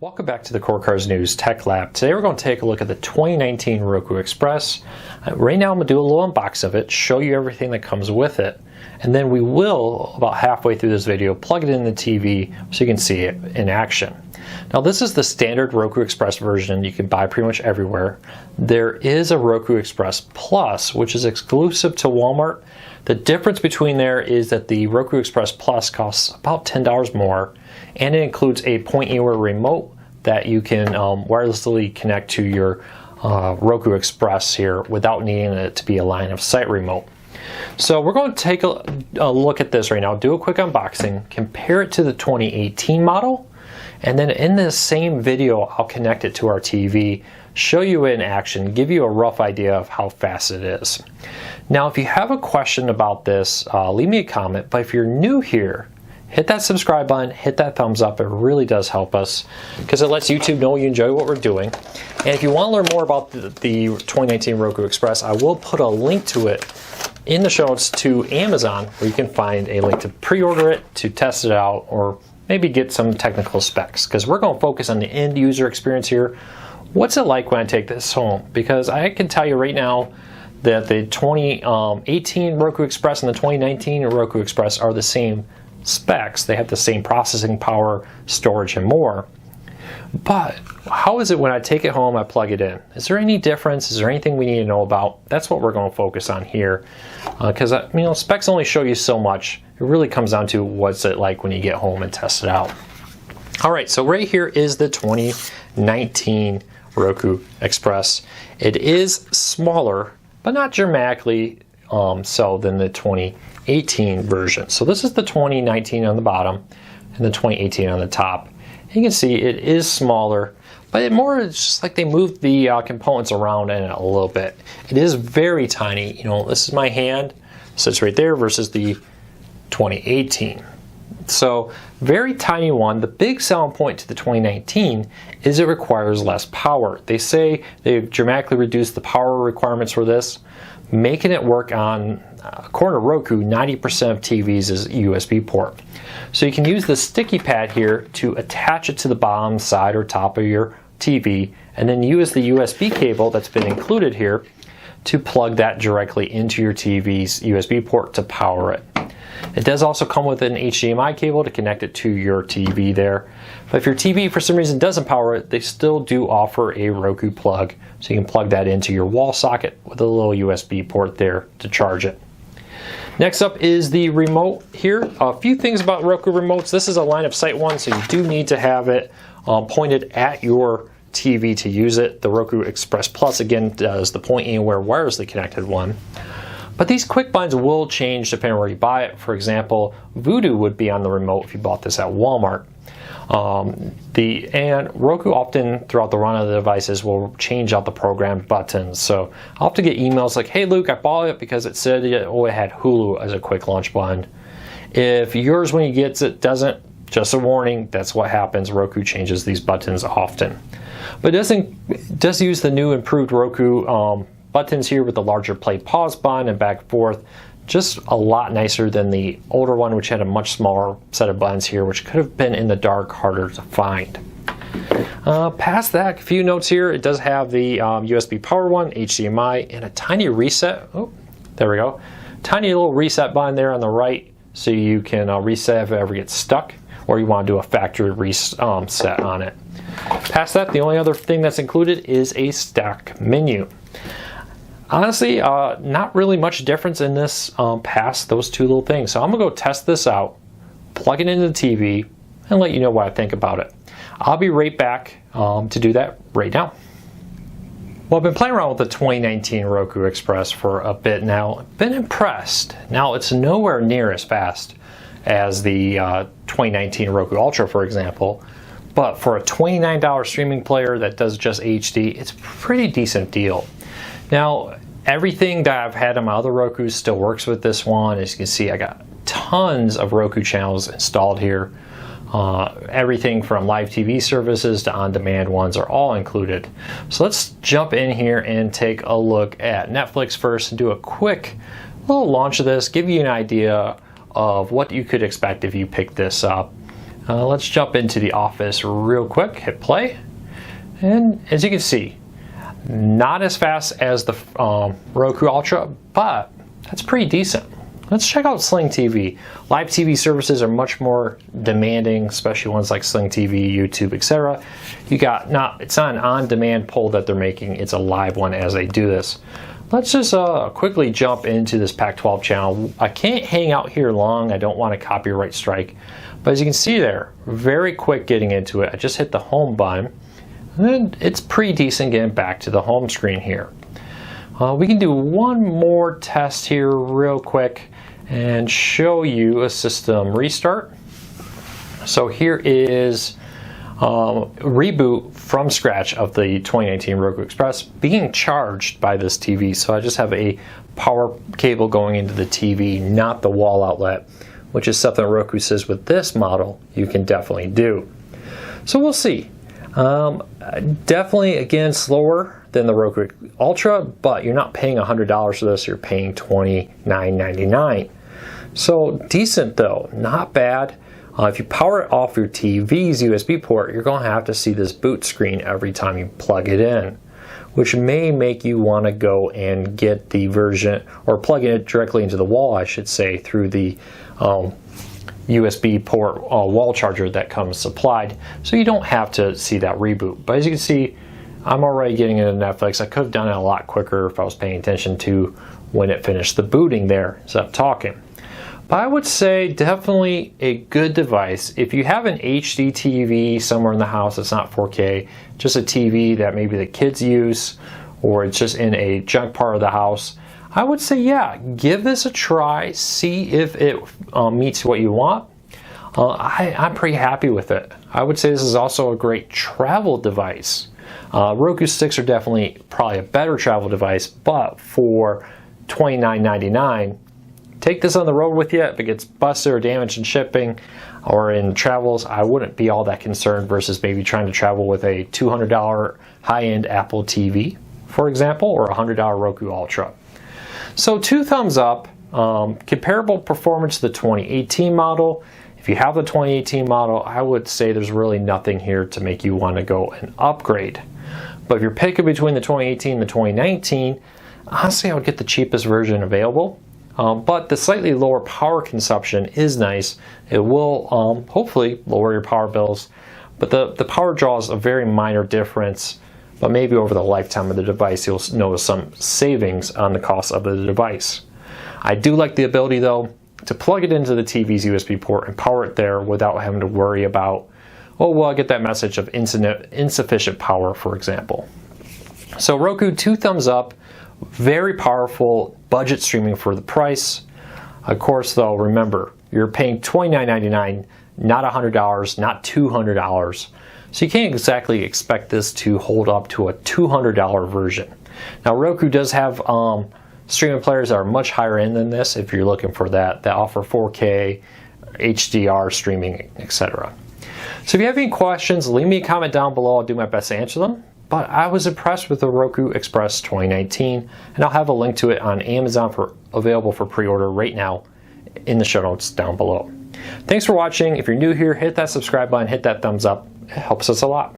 Welcome back to the Core Cars News Tech Lab. Today we're going to take a look at the 2019 Roku Express. Right now I'm going to do a little unbox of it, show you everything that comes with it, and then we will, about halfway through this video, plug it in the TV so you can see it in action. Now this is the standard Roku Express version you can buy pretty much everywhere. There is a Roku Express Plus, which is exclusive to Walmart. The difference between there is that the Roku Express Plus costs about $10 more, and it includes a point-anywhere remote that you can wirelessly connect to your Roku Express here without needing it to be a line of sight remote. So we're going to take a look at this right now, do a quick unboxing, compare it to the 2018 model, and then in this same video I'll connect it to our TV, show you in action, give you a rough idea of how fast it is. Now if you have a question about this, leave me a comment, but if you're new here, hit that subscribe button, hit that thumbs up. It really does help us because it lets YouTube know you enjoy what we're doing. And if you want to learn more about the 2019 Roku Express, I will put a link to it in the show notes to Amazon, where you can find a link to pre-order it, to test it out, or maybe get some technical specs, because we're going to focus on the end user experience here. What's it like when I take this home? Because I can tell you right now that the 2018 Roku Express and the 2019 Roku Express are the same specs. They have the same processing power, storage, and more. But how is it when I take it home, I plug it in? Is there any difference? Is there anything we need to know about? That's what we're going to focus on here, because specs only show you so much. It really comes down to what's it like when you get home and test it out. All right, so right here is the 2019 Roku Express. It is smaller, but not dramatically so than the 2018 version. So this is the 2019 on the bottom and the 2018 on the top. You can see it is smaller, but it's just like they moved the components around in it a little bit. It is very tiny. This is my hand, sits right there, versus the 2018. So very tiny one. The big selling point to the 2019 is it requires less power. They say they've dramatically reduced the power requirements for this, making it work on, according to Roku, 90% of TVs is USB port. So you can use the sticky pad here to attach it to the bottom, side, or top of your TV, and then use the USB cable that's been included here to plug that directly into your TV's USB port to power it. It does also come with an HDMI cable to connect it to your TV there. But if your TV for some reason doesn't power it, they still do offer a Roku plug, so you can plug that into your wall socket with a little USB port there to charge it. Next up is the remote here. A few things about Roku remotes. This is a line of sight one, so you do need to have it pointed at your TV to use it. The Roku Express Plus, again, does the point-anywhere wirelessly connected one. But these quick buttons will change depending on where you buy it. For example, Voodoo would be on the remote if you bought this at Walmart. And Roku often throughout the run of the devices will change out the program buttons. So I'll have to get emails like, hey Luke, I bought it because it said it had Hulu as a quick launch button. If yours when you get it doesn't, just a warning, that's what happens. Roku changes these buttons often. But it does use the new improved Roku buttons here with the larger play pause button and back and forth. Just a lot nicer than the older one, which had a much smaller set of buttons here, which could have been in the dark, harder to find. Past that, a few notes here. It does have the USB power one, HDMI, and a tiny reset. Oh, there we go. Tiny little reset button there on the right, so you can reset if it ever gets stuck, or you want to do a factory reset on it. Past that, the only other thing that's included is a stock menu. Honestly, not really much difference in this past those two little things. So I'm going to go test this out, plug it into the TV, and let you know what I think about it. I'll be right back to do that right now. Well, I've been playing around with the 2019 Roku Express for a bit now. Been impressed. Now, it's nowhere near as fast as the 2019 Roku Ultra, for example. But for a $29 streaming player that does just HD, it's a pretty decent deal. Now, everything that I've had on my other Rokus still works with this one. As you can see, I got tons of Roku channels installed here. Everything from live TV services to on-demand ones are all included. So let's jump in here and take a look at Netflix first and do a quick little launch of this, give you an idea of what you could expect if you pick this up. Let's jump into the office real quick, hit play, and as you can see, not as fast as the Roku Ultra, but that's pretty decent. Let's check out Sling TV. Live TV services are much more demanding, especially ones like Sling TV, YouTube, etc. It's not an on-demand poll that they're making, it's a live one as they do this. Let's just quickly jump into this Pac-12 channel. I can't hang out here long, I don't want a copyright strike. But as you can see there, very quick getting into it. I just hit the home button, and it's pretty decent getting back to the home screen here. We can do one more test here real quick and show you a system restart. So here is reboot from scratch of the 2019 Roku Express being charged by this TV. So I just have a power cable going into the TV, not the wall outlet, which is something Roku says with this model you can definitely do. So we'll see. Definitely, again, slower than the Roku Ultra, but you're not paying $100 for this, you're paying $29.99. So decent though, not bad. If you power it off your TV's USB port, you're going to have to see this boot screen every time you plug it in, which may make you want to go and get the version, or plug it directly into the wall, I should say, through the USB port wall charger that comes supplied, so you don't have to see that reboot. But as you can see, I'm already getting into Netflix. I could have done it a lot quicker if I was paying attention to when it finished the booting there instead of talking. But I would say definitely a good device. If you have an HD TV somewhere in the house that's not 4K, just a TV that maybe the kids use, or it's just in a junk part of the house, I would say, yeah, give this a try, see if it meets what you want. I'm pretty happy with it. I would say this is also a great travel device. Roku sticks are definitely probably a better travel device, but for $29.99, take this on the road with you. If it gets busted or damaged in shipping or in travels, I wouldn't be all that concerned versus maybe trying to travel with a $200 high-end Apple TV, for example, or a $100 Roku Ultra. So 2 thumbs up. Comparable performance to the 2018 model. If you have the 2018 model, I would say there's really nothing here to make you want to go and upgrade. But if you're picking between the 2018 and the 2019, honestly I would get the cheapest version available. But the slightly lower power consumption is nice. It will hopefully lower your power bills. But the power draw is a very minor difference. But maybe over the lifetime of the device, you'll notice some savings on the cost of the device. I do like the ability, though, to plug it into the TV's USB port and power it there without having to worry about, oh, well, I get that message of insufficient power, for example. So Roku, 2 thumbs up. Very powerful budget streaming for the price. Of course, though, remember, you're paying $29.99, not $100, not $200. So you can't exactly expect this to hold up to a $200 version. Now Roku does have streaming players that are much higher end than this if you're looking for that offer 4K, HDR streaming, etc. So if you have any questions, leave me a comment down below. I'll do my best to answer them. But I was impressed with the Roku Express 2019, and I'll have a link to it on Amazon available for pre-order right now in the show notes down below. Thanks for watching. If you're new here, hit that subscribe button, hit that thumbs up. It helps us a lot.